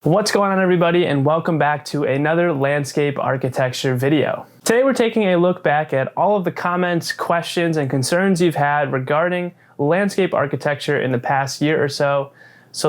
What's going on, everybody, and welcome back to another landscape architecture video. Today we're taking a look back at all of the comments, questions, and concerns you've had regarding landscape architecture in the past year or so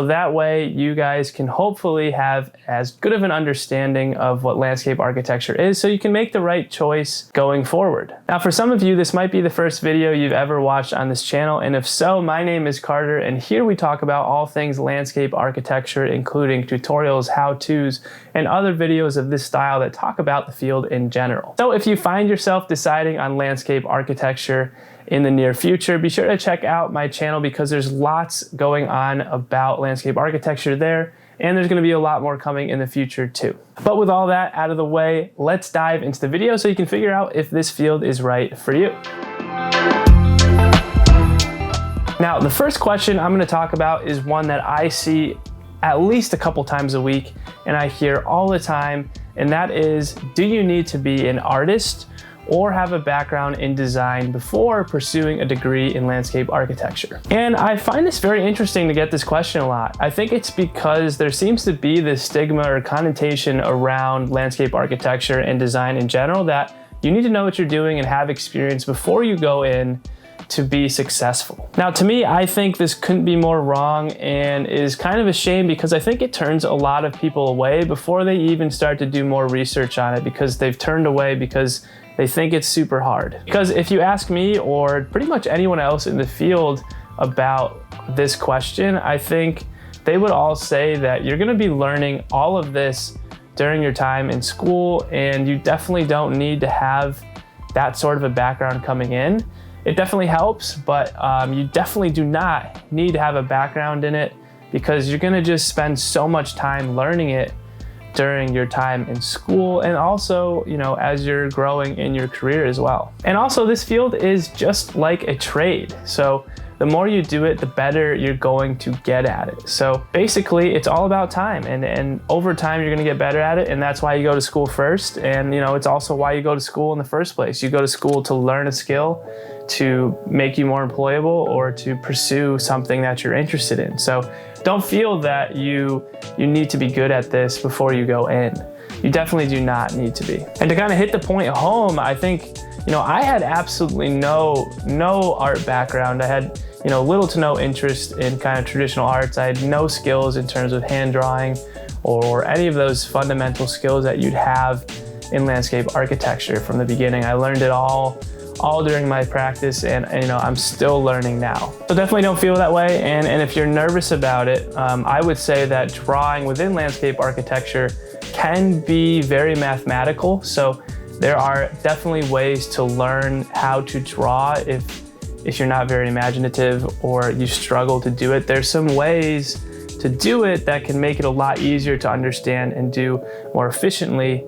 that way you guys can hopefully have as good of an understanding of what landscape architecture is so you can make the right choice going forward. Now, for some of you, this might be the first video you've ever watched on this channel, and if so, my name is Carter, and here we talk about all things landscape architecture, including tutorials, how-tos, and other videos of this style that talk about the field in general. So if you find yourself deciding on landscape architecture in the near future, be sure to check out my channel because there's lots going on about landscape architecture there, and there's going to be a lot more coming in the future too. But with all that out of the way, let's dive into the video so you can figure out if this field is right for you. Now, the first question I'm going to talk about is one that I see at least a couple times a week and I hear all the time, and that is, do you need to be an artist or have a background in design before pursuing a degree in landscape architecture? And I find this very interesting to get this question a lot. I think it's because there seems to be this stigma or connotation around landscape architecture and design in general that you need to know what you're doing and have experience before you go in to be successful. Now, to me, I think this couldn't be more wrong and is kind of a shame because I think it turns a lot of people away before they even start to do more research on it, because they've turned away because they think it's super hard. Because if you ask me or pretty much anyone else in the field about this question, I think they would all say that you're gonna be learning all of this during your time in school, and you definitely don't need to have that sort of a background coming in. It definitely helps, but you definitely do not need to have a background in it because you're gonna just spend so much time learning it during your time in school, and also, you know, as you're growing in your career as well. And also, this field is just like a trade. So the more you do it, the better you're going to get at it. So basically, it's all about time, and over time, you're gonna get better at it, and that's why you go to school first. And you know, it's also why you go to school in the first place. You go to school to learn a skill, to make you more employable, or to pursue something that you're interested in. So don't feel that you need to be good at this before you go in. You definitely do not need to be. And to kind of hit the point home, I think, you know, I had absolutely no art background. I had, you know, little to no interest in kind of traditional arts. I had no skills in terms of hand drawing or any of those fundamental skills that you'd have in landscape architecture from the beginning. I learned it all during my practice, and you know, I'm still learning now. So definitely don't feel that way, and if you're nervous about it, I would say that drawing within landscape architecture can be very mathematical. So there are definitely ways to learn how to draw if you're not very imaginative or you struggle to do it. There's some ways to do it that can make it a lot easier to understand and do more efficiently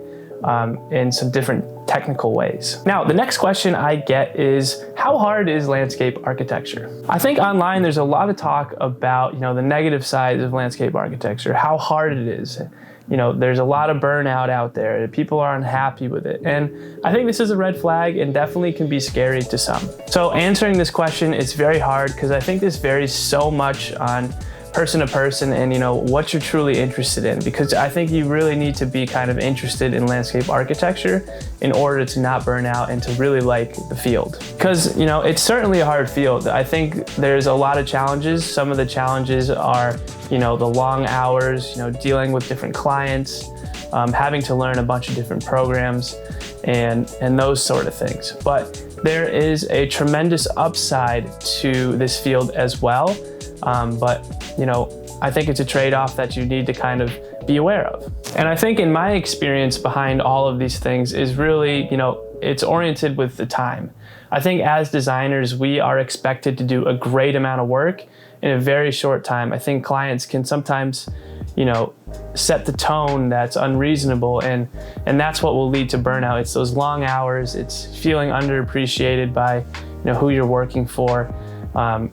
in some different technical ways. Now, the next question I get is, how hard is landscape architecture? I think online there's a lot of talk about, you know, the negative sides of landscape architecture, how hard it is. You know, there's a lot of burnout out there. People are unhappy with it. And I think this is a red flag and definitely can be scary to some. So answering this question is very hard because I think this varies so much on person to person and, you know, what you're truly interested in, because I think you really need to be kind of interested in landscape architecture in order to not burn out and to really like the field. Because, you know, it's certainly a hard field. I think there's a lot of challenges. Some of the challenges are, you know, the long hours, you know, dealing with different clients, having to learn a bunch of different programs and those sort of things. But there is a tremendous upside to this field as well. But, you know, I think it's a trade-off that you need to kind of be aware of. And I think in my experience behind all of these things is really, you know, it's oriented with the time. I think as designers, we are expected to do a great amount of work in a very short time. I think clients can sometimes, you know, set the tone that's unreasonable, and that's what will lead to burnout. It's those long hours, it's feeling underappreciated by, you know, who you're working for.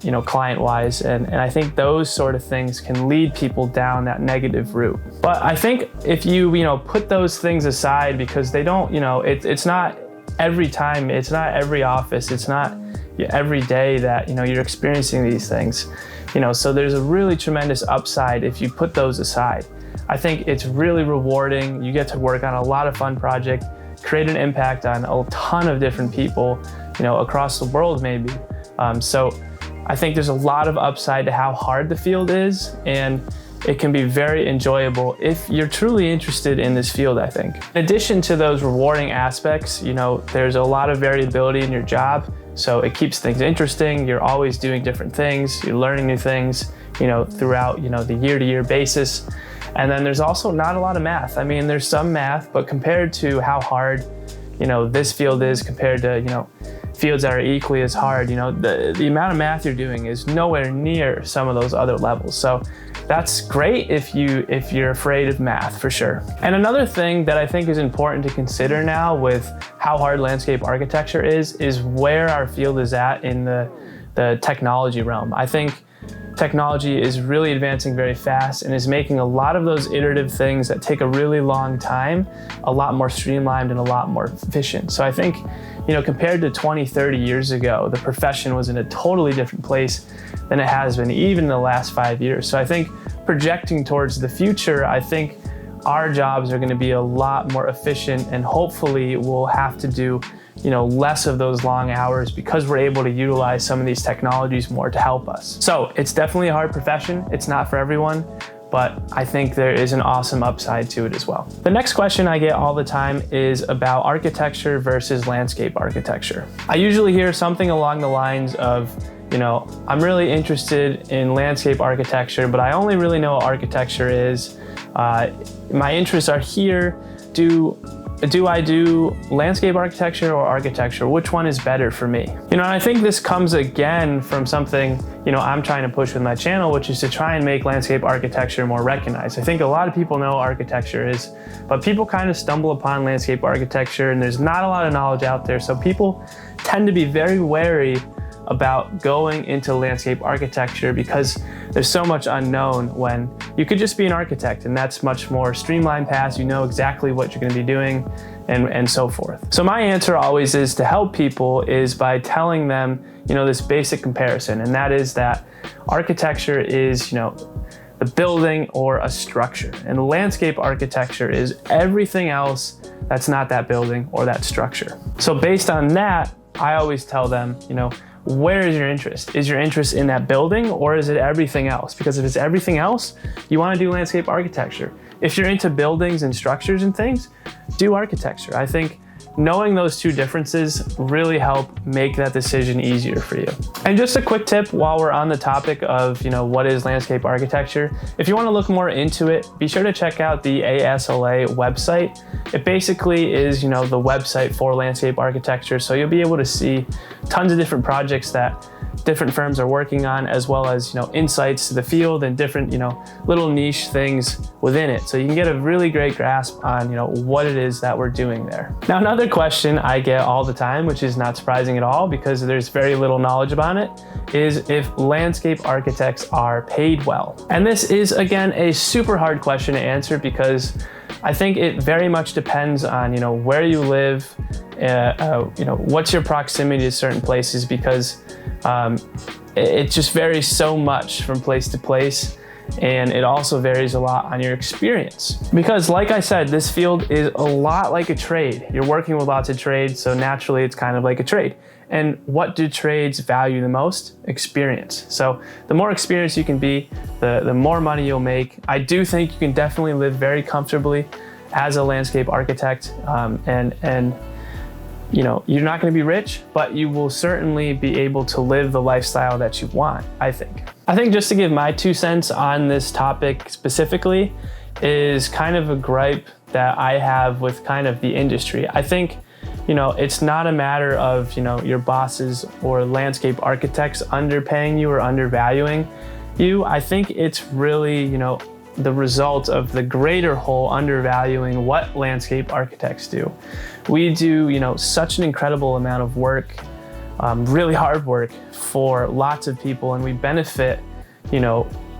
You know, client-wise, and I think those sort of things can lead people down that negative route. But I think if you know, put those things aside, because they don't, you know, it's not every time, it's not every office, it's not every day that, you know, you're experiencing these things, you know, so there's a really tremendous upside if you put those aside. I think it's really rewarding. You get to work on a lot of fun projects, create an impact on a ton of different people, across the world maybe. So I think there's a lot of upside to how hard the field is, and it can be very enjoyable if you're truly interested in this field, I think. In addition to those rewarding aspects, there's a lot of variability in your job, so it keeps things interesting. You're always doing different things, you're learning new things, throughout, the year-to-year basis. And then there's also not a lot of math. I mean, there's some math, but compared to how hard, this field is compared to, fields that are equally as hard, the amount of math you're doing is nowhere near some of those other levels. So that's great if you're afraid of math, for sure. And another thing that I think is important to consider now with how hard landscape architecture is where our field is at in the technology realm. I think technology is really advancing very fast and is making a lot of those iterative things that take a really long time a lot more streamlined and a lot more efficient. So I think, compared to 20, 30 years ago, the profession was in a totally different place than it has been even in the last 5 years. So I think projecting towards the future, I think our jobs are going to be a lot more efficient, and hopefully we'll have to do less of those long hours because we're able to utilize some of these technologies more to help us. So it's definitely a hard profession. It's not for everyone, but I think there is an awesome upside to it as well. The next question I get all the time is about architecture versus landscape architecture. I usually hear something along the lines of, I'm really interested in landscape architecture, but I only really know what architecture is. My interests are here. Do I do landscape architecture or architecture? Which one is better for me? And I think this comes again from something, I'm trying to push with my channel, which is to try and make landscape architecture more recognized. I think a lot of people know what architecture is, but people kind of stumble upon landscape architecture and there's not a lot of knowledge out there. So people tend to be very wary about going into landscape architecture because there's so much unknown when you could just be an architect, and that's much more streamlined path. You know exactly what you're going to be doing and so forth. So my answer always is to help people is by telling them, this basic comparison, and that is that architecture is, the building or a structure, and landscape architecture is everything else that's not that building or that structure. So based on that, I always tell them, where is your interest? Is your interest in that building or is it everything else? Because if it's everything else, you want to do landscape architecture. If you're into buildings and structures and things, do architecture. I think knowing those two differences really help make that decision easier for you. And just a quick tip while we're on the topic of, what is landscape architecture. If you want to look more into it, be sure to check out the ASLA website. It basically is, the website for landscape architecture. So you'll be able to see tons of different projects that different firms are working on, as well as, insights to the field and different, little niche things within it. So you can get a really great grasp on, what it is that we're doing there. Now, another question I get all the time, which is not surprising at all because there's very little knowledge about it, is if landscape architects are paid well. And this is, again, a super hard question to answer because I think it very much depends on, where you live, what's your proximity to certain places, because it just varies so much from place to place. And it also varies a lot on your experience. Because like I said, this field is a lot like a trade. You're working with lots of trades, so naturally it's kind of like a trade. And what do trades value the most? Experience. So the more experienced you can be, the more money you'll make. I do think you can definitely live very comfortably as a landscape architect, and you're not going to be rich, but you will certainly be able to live the lifestyle that you want, I think. I think just to give my 2 cents on this topic specifically is kind of a gripe that I have with kind of the industry. I think, it's not a matter of, your bosses or landscape architects underpaying you or undervaluing you. I think it's really, the result of the greater whole undervaluing what landscape architects do. We do, such an incredible amount of work, really hard work for lots of people, and we benefit,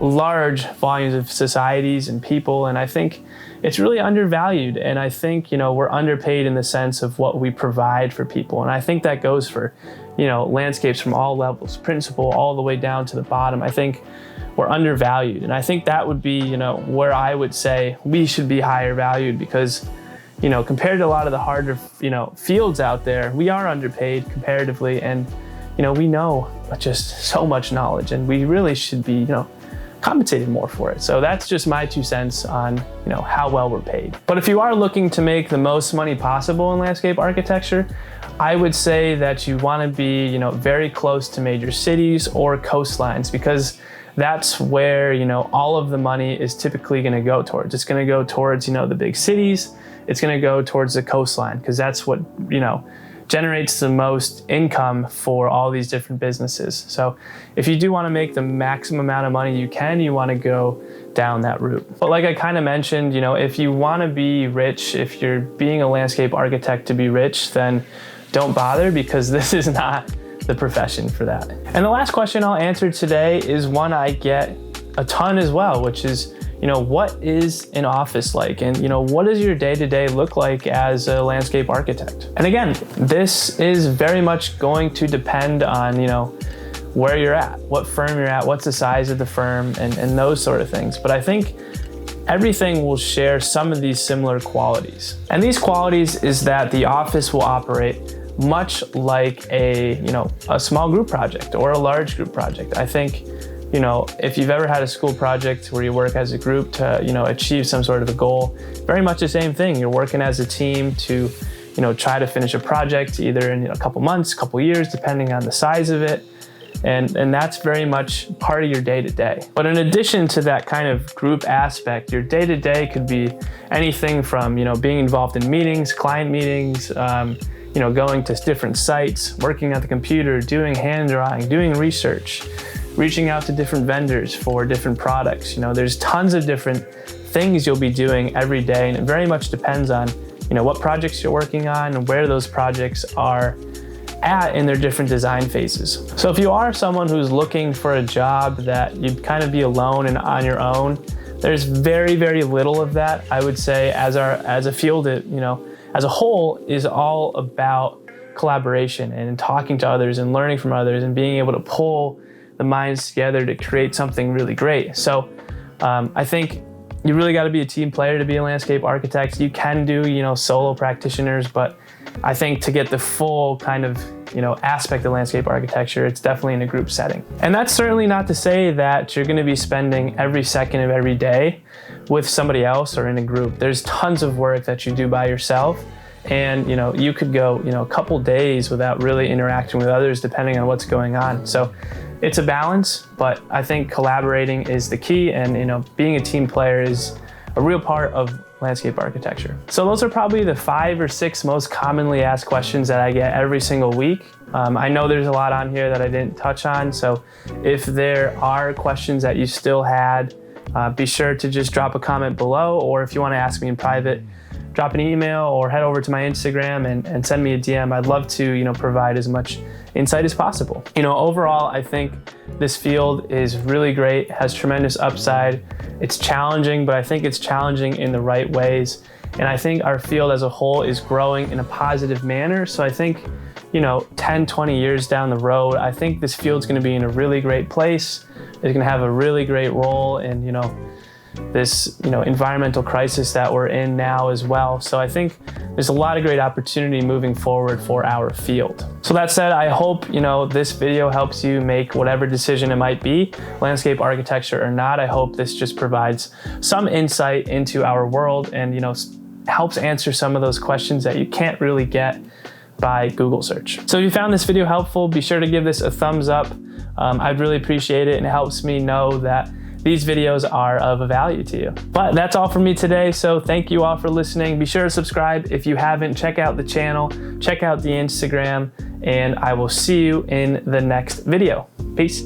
large volumes of societies and people. And I think it's really undervalued. And I think, we're underpaid in the sense of what we provide for people. And I think that goes for, landscapes from all levels, principal all the way down to the bottom. I think we're undervalued. And I think that would be, you know, where I would say we should be higher valued, because, you know, compared to a lot of the harder, you know, fields out there, we are underpaid comparatively. And, you know, we know just so much knowledge, and we really should be, you know, compensated more for it. So that's just my 2 cents on, you know, how well we're paid. But if you are looking to make the most money possible in landscape architecture, I would say that you want to be, you know, very close to major cities or coastlines, because that's where, you know, all of the money is typically going to go towards. It's going to go towards, you know, the big cities. It's going to go towards the coastline, because that's what, you know, generates the most income for all these different businesses. So if you do want to make the maximum amount of money you can, you want to go down that route. But like I kind of mentioned, you know, if you want to be rich, if you're being a landscape architect to be rich, then don't bother, because this is not the profession for that. And the last question I'll answer today is one I get a ton as well, which is, you know, what is an office like? And, you know, what does your day-to-day look like as a landscape architect? And again, this is very much going to depend on, you know, where you're at, what firm you're at, what's the size of the firm, and those sort of things. But I think everything will share some of these similar qualities. And these qualities is that the office will operate much like a, you know, a small group project or a large group project. I think, you know, if you've ever had a school project where you work as a group to, you know, achieve some sort of a goal, very much the same thing. You're working as a team to, you know, try to finish a project either in, you know, a couple months, a couple years, depending on the size of it. And that's very much part of your day-to-day. But in addition to that kind of group aspect, your day-to-day could be anything from, you know, being involved in meetings, client meetings, you know, going to different sites, working at the computer, doing hand drawing, doing research, reaching out to different vendors for different products. You know, there's tons of different things you'll be doing every day, and it very much depends on, you know, what projects you're working on and where those projects are at in their different design phases. So if you are someone who's looking for a job that you'd kind of be alone and on your own, there's very, very little of that. I would say as a field, you know, as a whole is all about collaboration and talking to others and learning from others and being able to pull the minds together to create something really great. So I think you really got to be a team player to be a landscape architect. You can do, you know, solo practitioners, but I think to get the full kind of, you know, aspect of landscape architecture, it's definitely in a group setting. And that's certainly not to say that you're going to be spending every second of every day with somebody else or in a group. There's tons of work that you do by yourself, and, you know, you could go, you know, a couple days without really interacting with others depending on what's going on. So it's a balance, but I think collaborating is the key, and, you know, being a team player is a real part of landscape architecture. So those are probably the 5 or 6 most commonly asked questions that I get every single week. I know there's a lot on here that I didn't touch on, so if there are questions that you still had, be sure to just drop a comment below, or if you want to ask me in private, drop an email or head over to my Instagram and send me a DM. I'd love to, you know, provide as much insight as possible. You know, overall, I think this field is really great, has tremendous upside. It's challenging, but I think it's challenging in the right ways. And I think our field as a whole is growing in a positive manner. So I think, you know, 10, 20 years down the road, I think this field's going to be in a really great place. It's going to have a really great role in, you know, this, you know, environmental crisis that we're in now as well. So I think there's a lot of great opportunity moving forward for our field. So that said, I hope, you know, this video helps you make whatever decision it might be, landscape architecture or not. I hope this just provides some insight into our world and, you know, helps answer some of those questions that you can't really get by Google search. So if you found this video helpful, be sure to give this a thumbs up. I'd really appreciate it, and it helps me know that these videos are of a value to you. But that's all from me today, so thank you all for listening. Be sure to subscribe if you haven't. Check out the channel, check out the Instagram, and I will see you in the next video. Peace.